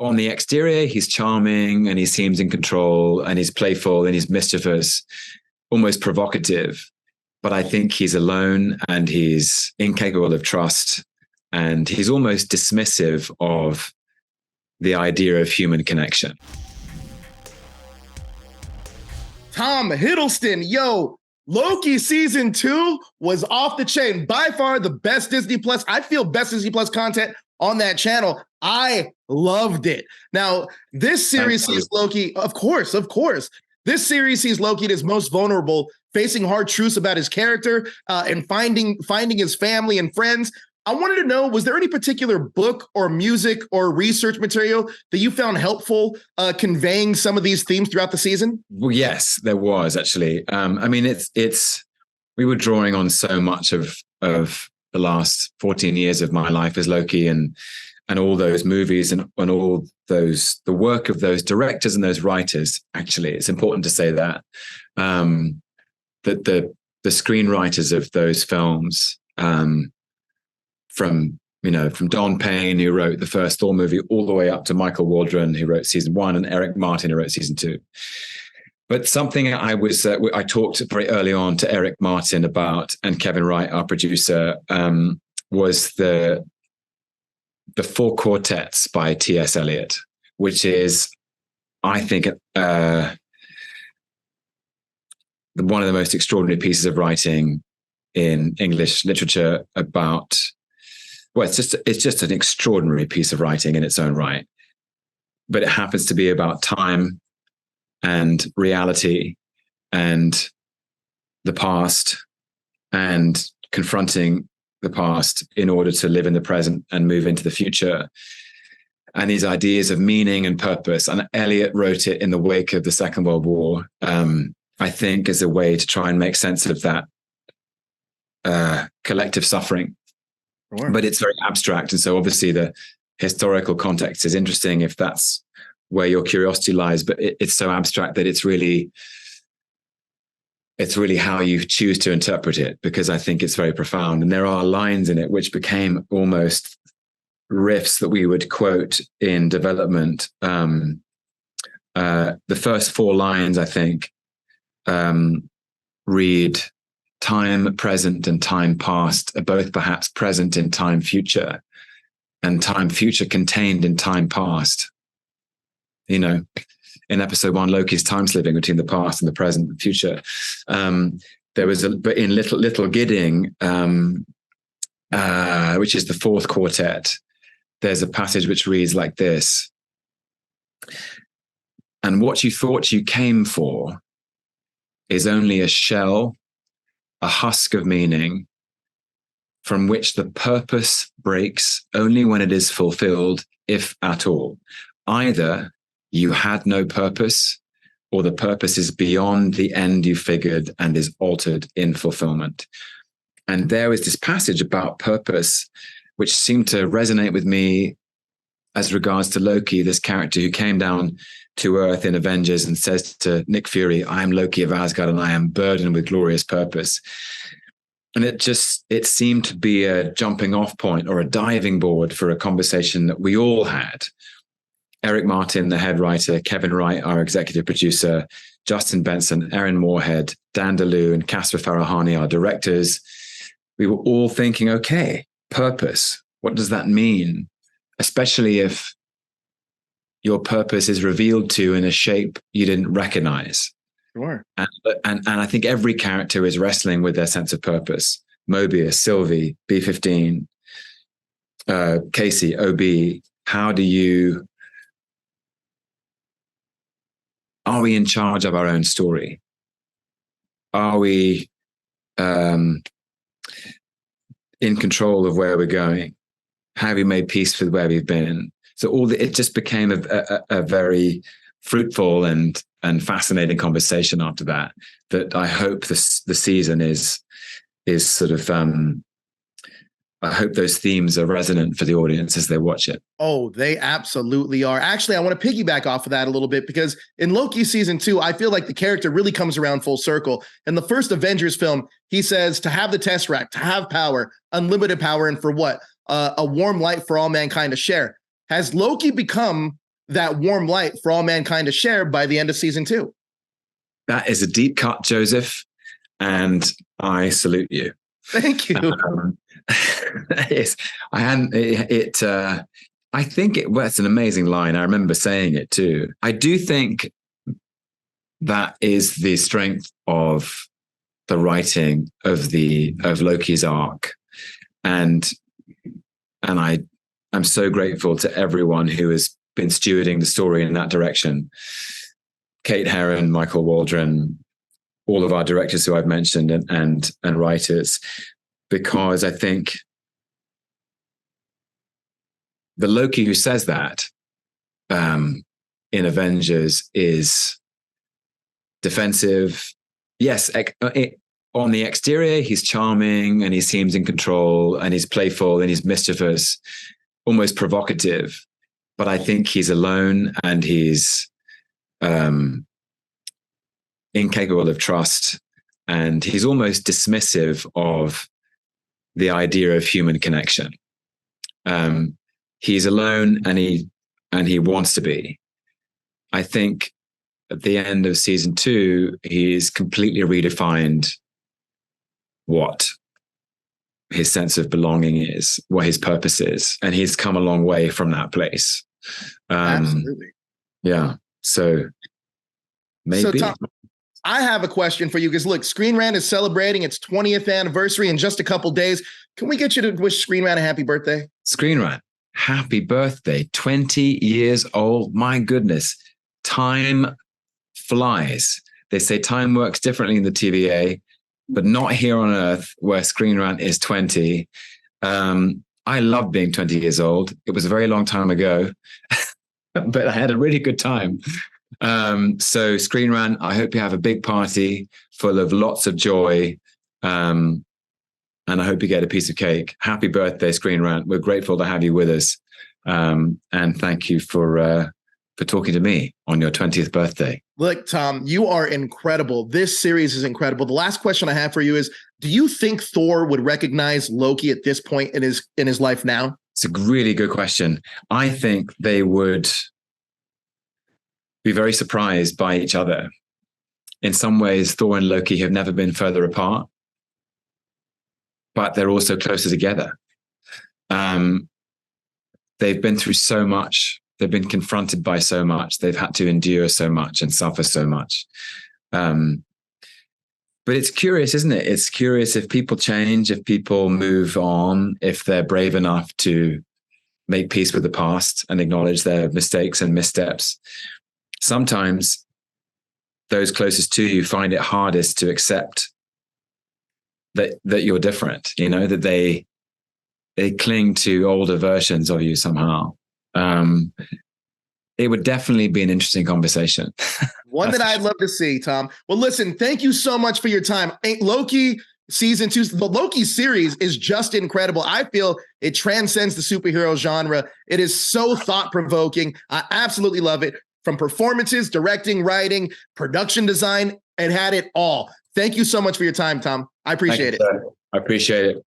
on the exterior, he's charming and he seems in control and he's playful and he's mischievous, almost provocative. But I think he's alone and he's incapable of trust and he's almost dismissive of the idea of human connection. Tom Hiddleston, yo, Loki season 2 was off the chain. By far the best Disney Plus, I feel best Disney Plus content on that channel. I loved it. Now, this series sees Loki, of course. This series sees Loki at his most vulnerable, facing hard truths about his character and finding his family and friends. I wanted to know, was there any particular book or music or research material that you found helpful conveying some of these themes throughout the season? Well, yes, there was actually. I mean, it's we were drawing on so much of the last 14 years of my life as Loki and all those movies and all those, the work of those directors and those writers. Actually, it's important to say that that the screenwriters of those films, from Don Payne, who wrote the first Thor movie, all the way up to Michael Waldron, who wrote season 1, and Eric Martin, who wrote season 2. But something I talked very early on to Eric Martin about, and Kevin Wright, our producer, was the Four Quartets by T.S. Eliot, which is, I think, one of the most extraordinary pieces of writing in English literature about, well, it's just an extraordinary piece of writing in its own right. But it happens to be about time and reality and the past and confronting the past in order to live in the present and move into the future. And these ideas of meaning and purpose. And Eliot wrote it in the wake of the Second World War, I think, as a way to try and make sense of that collective suffering. Sure. But it's very abstract. And so obviously the historical context is interesting if that's where your curiosity lies, but it's so abstract that it's really how you choose to interpret it, because I think it's very profound. And there are lines in it which became almost riffs that we would quote in development. The first 4 lines, I think, read, time present and time past are both perhaps present in time future, and time future contained in time past. In episode 1, Loki's time slipping between the past and the present and future. There was but in Little Gidding, which is the 4th quartet, there's a passage which reads like this: "And what you thought you came for is only a shell, a husk of meaning, from which the purpose breaks only when it is fulfilled, if at all. Either you had no purpose, or the purpose is beyond the end you figured and is altered in fulfillment." And there was this passage about purpose, which seemed to resonate with me as regards to Loki, this character who came down to Earth in Avengers and says to Nick Fury, "I am Loki of Asgard and I am burdened with glorious purpose." And it seemed to be a jumping off point or a diving board for a conversation that we all had. Eric Martin, the head writer, Kevin Wright, our executive producer, Justin Benson, Erin Moorhead, Dan DeLue, and Casper Farahani, our directors. We were all thinking, okay, purpose, what does that mean? Especially if your purpose is revealed to you in a shape you didn't recognize. Sure. And I think every character is wrestling with their sense of purpose. Mobius, Sylvie, B-15, Casey, OB. Are we in charge of our own story? Are we in control of where we're going? Have we made peace with where we've been? So it just became a very fruitful and fascinating conversation after that I hope the season is sort of, I hope those themes are resonant for the audience as they watch it. Oh, they absolutely are. Actually, I want to piggyback off of that a little bit, because in Loki season 2, I feel like the character really comes around full circle. In the first Avengers film, he says to have the Tesseract, to have power, unlimited power, and for what? A warm light for all mankind to share. Has Loki become that warm light for all mankind to share by the end of season 2. That is a deep cut, Joseph, and I salute you. Thank you. Yes, I hadn't. I think it's an amazing line. I remember saying it too. I do think that is the strength of the writing of Loki's arc, and I'm so grateful to everyone who has been stewarding the story in that direction. Kate Herron, Michael Waldron, all of our directors who I've mentioned, and writers, because I think the Loki who says that in Avengers is defensive. Yes, on the exterior, he's charming and he seems in control and he's playful and he's mischievous, almost provocative. But I think he's alone and he's incapable of trust, and he's almost dismissive of the idea of human connection. He's alone and he wants to be. I think at the end of season 2, he's completely redefined what his sense of belonging is, what his purpose is, and he's come a long way from that place. Absolutely. Yeah. So maybe. So Tom, I have a question for you because look, Screen Rant is celebrating its 20th anniversary in just a couple days. Can we get you to wish Screen Rant a happy birthday? Screen Rant, happy birthday. 20 years old. My goodness. Time flies. They say time works differently in the TVA, but not here on Earth where Screen Rant is 20. I love being 20 years old. It was a very long time ago, but I had a really good time. So Screen Rant, I hope you have a big party full of lots of joy. And I hope you get a piece of cake. Happy birthday, Screen Rant. We're grateful to have you with us. And thank you for talking to me on your 20th birthday. Look, Tom, you are incredible. This series is incredible. The last question I have for you is, do you think Thor would recognize Loki at this point in his life now? It's a really good question. I think they would be very surprised by each other. In some ways, Thor and Loki have never been further apart, but they're also closer together. They've been through so much. They've been confronted by so much. They've had to endure so much and suffer so much. But it's curious, isn't it? It's curious if people change, if people move on, if they're brave enough to make peace with the past and acknowledge their mistakes and missteps. Sometimes those closest to you find it hardest to accept that you're different, that they cling to older versions of you somehow. It would definitely be an interesting conversation. One that I'd love to see, Tom. Well, listen, thank you so much for your time. Loki season 2, the Loki series is just incredible. I feel it transcends the superhero genre. It is so thought-provoking. I absolutely love it. From performances, directing, writing, production design, it had it all. Thank you so much for your time, Tom. I appreciate it. I appreciate it.